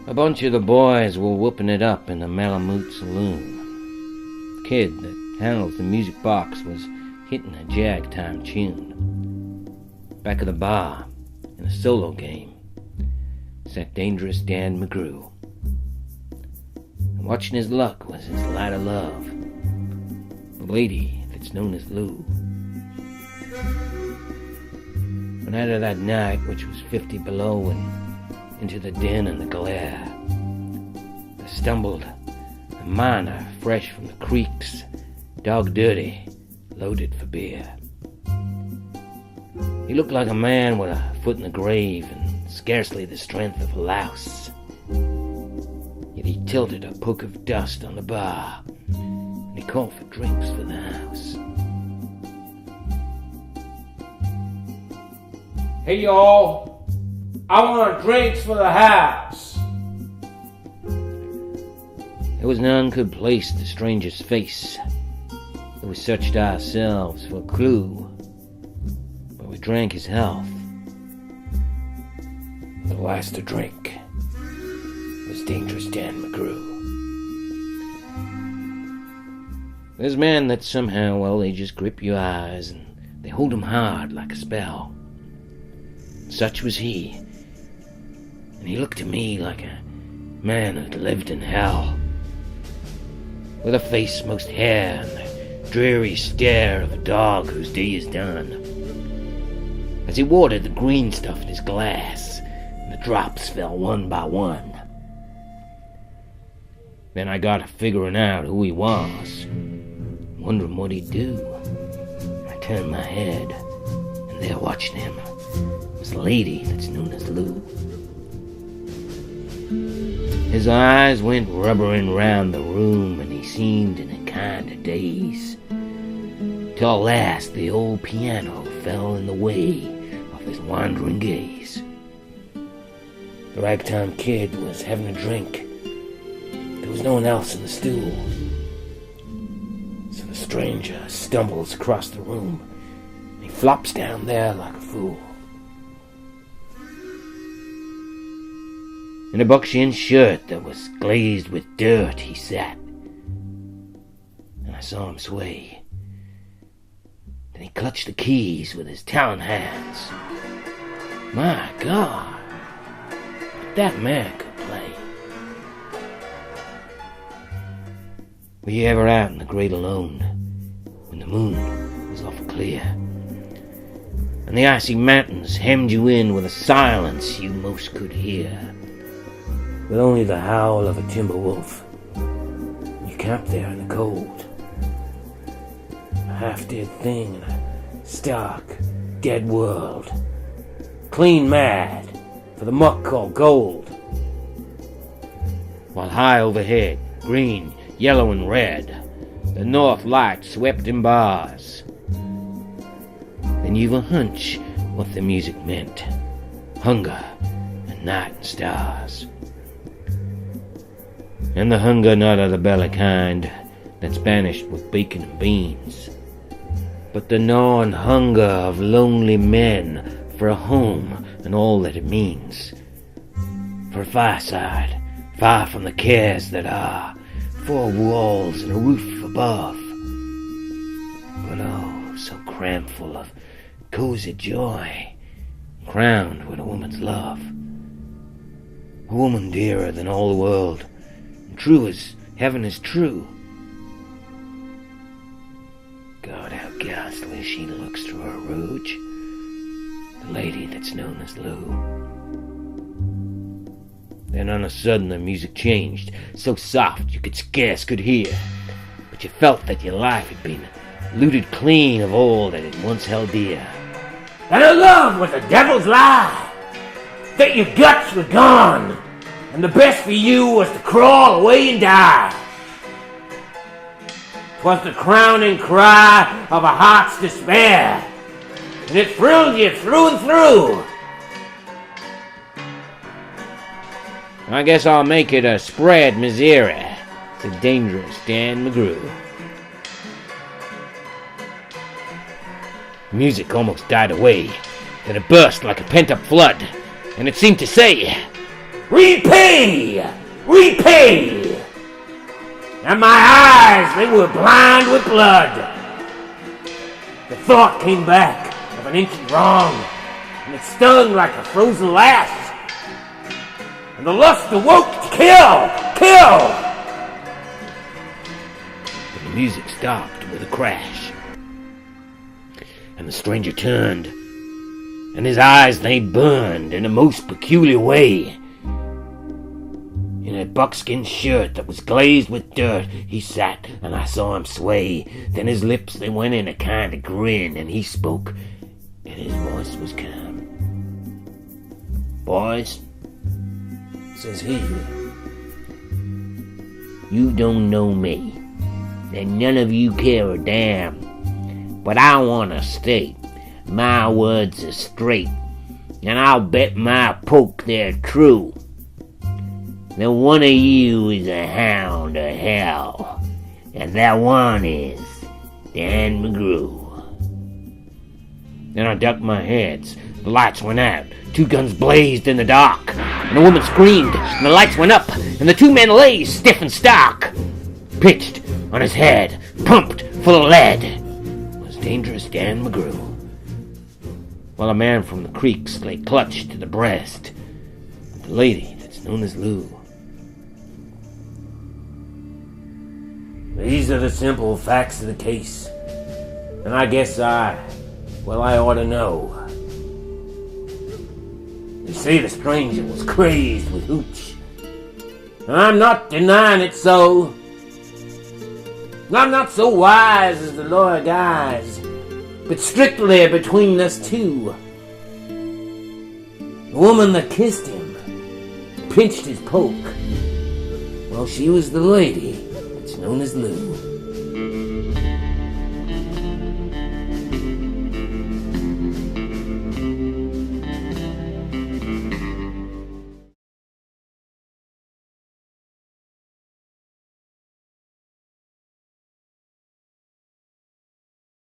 A bunch of the boys were whooping it up in the Malamute saloon. The kid that handles the music box was hitting a jag-time tune. Back of the bar, in a solo game, sat dangerous Dan McGrew. And watching his luck was his light of love, the lady that's known as Lou. And out of that night, which was 50 below, and into the din and the glare, there stumbled a miner fresh from the creeks, dog dirty, loaded for beer. He looked like a man with a foot in the grave and scarcely the strength of a louse. Yet he tilted a poke of dust on the bar, and he called for drinks for the house. Hey y'all, I want drinks for the house. There was none could place the stranger's face. We searched ourselves for a clue, but we drank his health. The last to drink was dangerous Dan McGrew. There's men that somehow, well, they just grip your eyes and they hold 'em hard like a spell. Such was he, and he looked to me like a man who'd lived in hell, with a face most hair and the dreary stare of a dog whose day is done. As he watered the green stuff in his glass, and the drops fell one by one. Then I got to figuring out who he was, wondering what he'd do. I turned my head, and there watching him was a lady that's known as Lou. His eyes went rubbering round the room, and he seemed in a kind of daze. Till at last the old piano fell in the way of his wandering gaze. The ragtime kid was having a drink. There was no one else in the stool. So the stranger stumbles across the room, and he flops down there like a fool. In a buckskin shirt that was glazed with dirt he sat, and I saw him sway. Then he clutched the keys with his talon hands. My God, that man could play. Were you ever out in the great alone, when the moon was awful clear, and the icy mountains hemmed you in with a silence you most could hear, with only the howl of a timber wolf? You camped there in the cold, a half-dead thing in a stark, dead world, clean mad for the muck called gold. While high overhead, green, yellow, and red, the north light swept in bars. Then you've a hunch what the music meant: hunger and night and stars. And the hunger not of the belly kind that's banished with bacon and beans, but the gnawing hunger of lonely men for a home and all that it means, for a fireside far from the cares that are, four walls and a roof above, but oh, so crammed full of cozy joy, crowned with a woman's love, a woman dearer than all the world, true as heaven is true. God, how ghastly she looks through her rouge, the lady that's known as Lou. Then on a sudden the music changed, so soft you could hear, but you felt that your life had been looted clean of all that it once held dear. That her love was a devil's lie, that your guts were gone, and the best for you was to crawl away and die. 'Twas the crowning cry of a heart's despair, and it thrilled you through and through. I guess I'll make it a spread Missouri, said dangerous Dan McGrew. Music almost died away, then it burst like a pent-up flood, and it seemed to say, Repay! Repay! And my eyes, they were blind with blood. The thought came back of an ancient wrong, and it stung like a frozen lash. And the lust awoke to kill! Kill! But the music stopped with a crash. And the stranger turned, and his eyes, they burned in a most peculiar way. In a buckskin shirt that was glazed with dirt, he sat, and I saw him sway. Then his lips, they went in a kind of grin, and he spoke, and his voice was calm. "Boys," says he, "you don't know me, and none of you care a damn. But I want to state, my words are straight, and I'll bet my poke they're true. That one of you is a hound of hell, and that one is Dan McGrew." Then I ducked my heads. The lights went out. 2 guns blazed in the dark, and a woman screamed, and the lights went up, and the 2 men lay stiff and stark. Pitched on his head, pumped full of lead, was dangerous Dan McGrew, while a man from the creeks lay clutched to the breast of the lady that's known as Lou. These are the simple facts of the case, and I guess I ought to know. They say the stranger was crazed with hooch, and I'm not denying it so. I'm not so wise as the lawyer guys, but strictly between us two. The woman that kissed him, pinched his poke, well, she was the lady that's known as Lou.